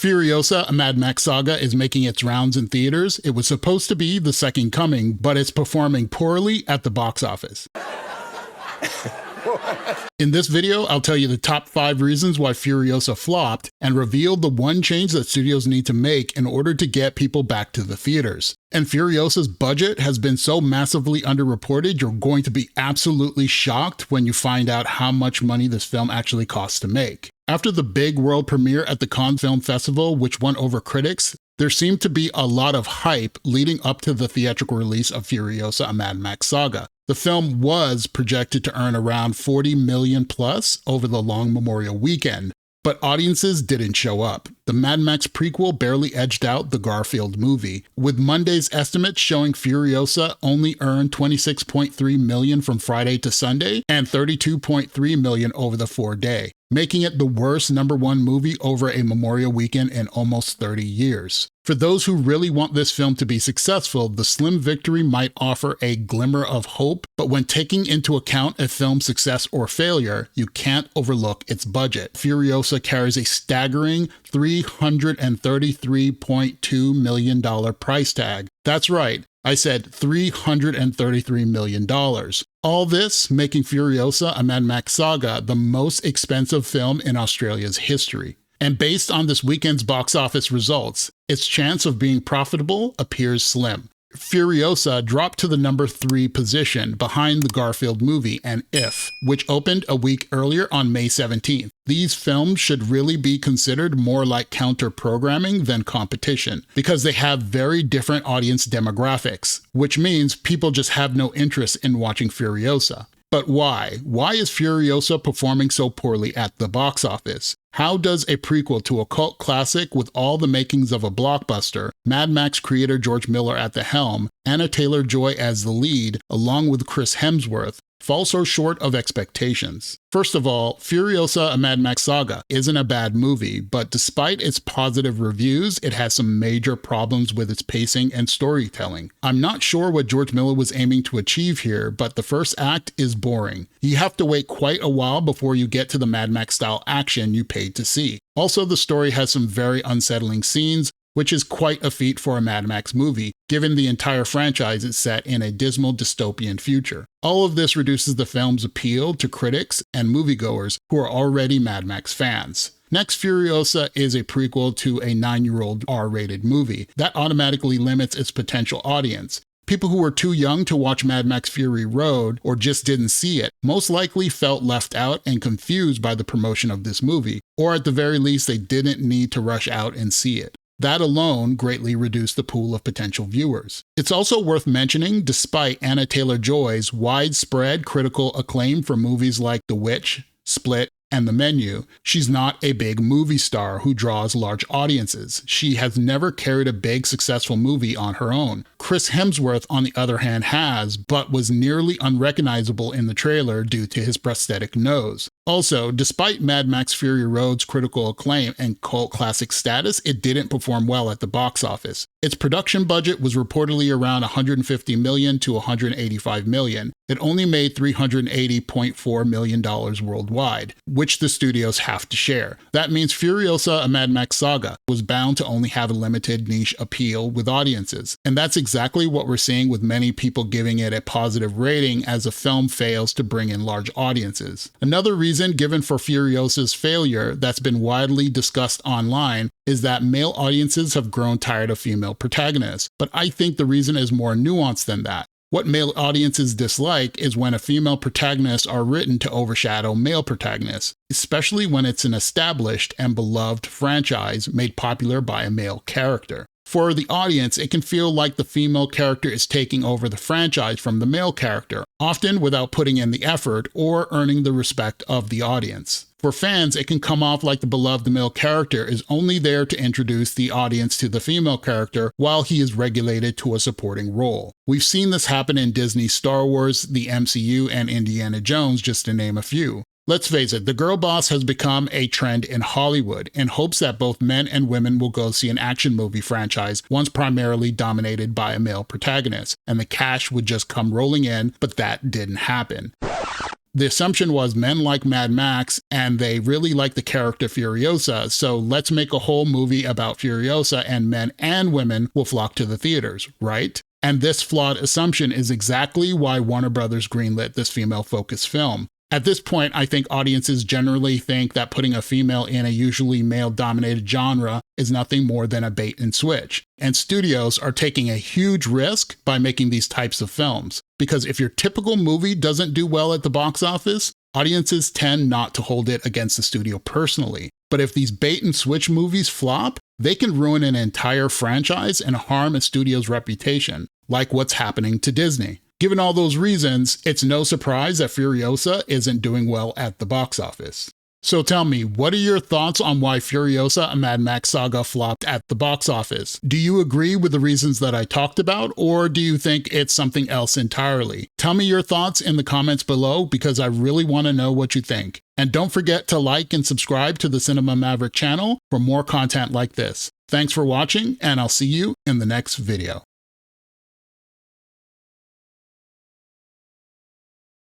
Furiosa, a Mad Max Saga, is making its rounds in theaters. It was supposed to be the second coming, but it's performing poorly at the box office. In this video, I'll tell you the top 5 reasons why Furiosa flopped and reveal the one change that studios need to make in order to get people back to the theaters. And Furiosa's budget has been so massively underreported, you're going to be absolutely shocked when you find out how much money this film actually costs to make. After the big world premiere at the Cannes Film Festival, which won over critics, there seemed to be a lot of hype leading up to the theatrical release of Furiosa, a Mad Max Saga. The film was projected to earn around $40 million plus over the long Memorial weekend, but audiences didn't show up. The Mad Max prequel barely edged out the Garfield movie, with Monday's estimates showing Furiosa only earned $26.3 million from Friday to Sunday and $32.3 million over the 4-day, making it the worst #1 movie over a Memorial weekend in almost 30 years. For those who really want this film to be successful, the slim victory might offer a glimmer of hope, but when taking into account a film's success or failure, you can't overlook its budget. Furiosa carries a staggering $333.2 million price tag. That's right, I said $333 million. All this making Furiosa, a Mad Max Saga, the most expensive film in Australia's history. And based on this weekend's box office results, its chance of being profitable appears slim. Furiosa dropped to the #3 position behind the Garfield movie and If, which opened a week earlier on May 17th. These films should really be considered more like counter-programming than competition, because they have very different audience demographics, which means people just have no interest in watching Furiosa. But why? Why is Furiosa performing so poorly at the box office? How does a prequel to a cult classic with all the makings of a blockbuster, Mad Max creator George Miller at the helm, Anya Taylor-Joy as the lead, along with Chris Hemsworth, fall so short of expectations? First of all, Furiosa, a Mad Max Saga isn't a bad movie, but despite its positive reviews, it has some major problems with its pacing and storytelling. I'm not sure what George Miller was aiming to achieve here, but the first act is boring. You have to wait quite a while before you get to the Mad Max style action you paid to see. Also, the story has some very unsettling scenes, which is quite a feat for a Mad Max movie, given the entire franchise is set in a dismal dystopian future. All of this reduces the film's appeal to critics and moviegoers who are already Mad Max fans. Next, Furiosa is a prequel to a 9-year-old R-rated movie. That automatically limits its potential audience. People who were too young to watch Mad Max Fury Road or just didn't see it most likely felt left out and confused by the promotion of this movie, or at the very least they didn't need to rush out and see it. That alone greatly reduced the pool of potential viewers. It's also worth mentioning, despite Anya Taylor-Joy's widespread critical acclaim for movies like The Witch, Split, and The Menu, she's not a big movie star who draws large audiences. She has never carried a big, successful movie on her own. Chris Hemsworth, on the other hand, has, but was nearly unrecognizable in the trailer due to his prosthetic nose. Also, despite Mad Max Fury Road's critical acclaim and cult classic status, it didn't perform well at the box office. Its production budget was reportedly around $150 million to $185 million. It only made $380.4 million worldwide, which the studios have to share. That means Furiosa, a Mad Max Saga, was bound to only have a limited niche appeal with audiences. And that's exactly what we're seeing with many people giving it a positive rating as a film fails to bring in large audiences. Another reason given for Furiosa's failure that's been widely discussed online is that male audiences have grown tired of female protagonists, but I think the reason is more nuanced than that. What male audiences dislike is when a female protagonists are written to overshadow male protagonists, especially when it's an established and beloved franchise made popular by a male character. For the audience, it can feel like the female character is taking over the franchise from the male character, often without putting in the effort or earning the respect of the audience. For fans, it can come off like the beloved male character is only there to introduce the audience to the female character while he is regulated to a supporting role. We've seen this happen in Disney's Star Wars, the MCU, and Indiana Jones, just to name a few. Let's face it, the girl boss has become a trend in Hollywood in hopes that both men and women will go see an action movie franchise once primarily dominated by a male protagonist, and the cash would just come rolling in, but that didn't happen. The assumption was men like Mad Max and they really like the character Furiosa, so let's make a whole movie about Furiosa and men and women will flock to the theaters, right? And this flawed assumption is exactly why Warner Brothers greenlit this female-focused film. At this point, I think audiences generally think that putting a female in a usually male-dominated genre is nothing more than a bait and switch. And studios are taking a huge risk by making these types of films. Because if your typical movie doesn't do well at the box office, audiences tend not to hold it against the studio personally. But if these bait and switch movies flop, they can ruin an entire franchise and harm a studio's reputation, like what's happening to Disney. Given all those reasons, it's no surprise that Furiosa isn't doing well at the box office. So tell me, what are your thoughts on why Furiosa: A Mad Max Saga flopped at the box office? Do you agree with the reasons that I talked about, or do you think it's something else entirely? Tell me your thoughts in the comments below because I really want to know what you think. And don't forget to like and subscribe to the Cinema Maverick channel for more content like this. Thanks for watching, and I'll see you in the next video.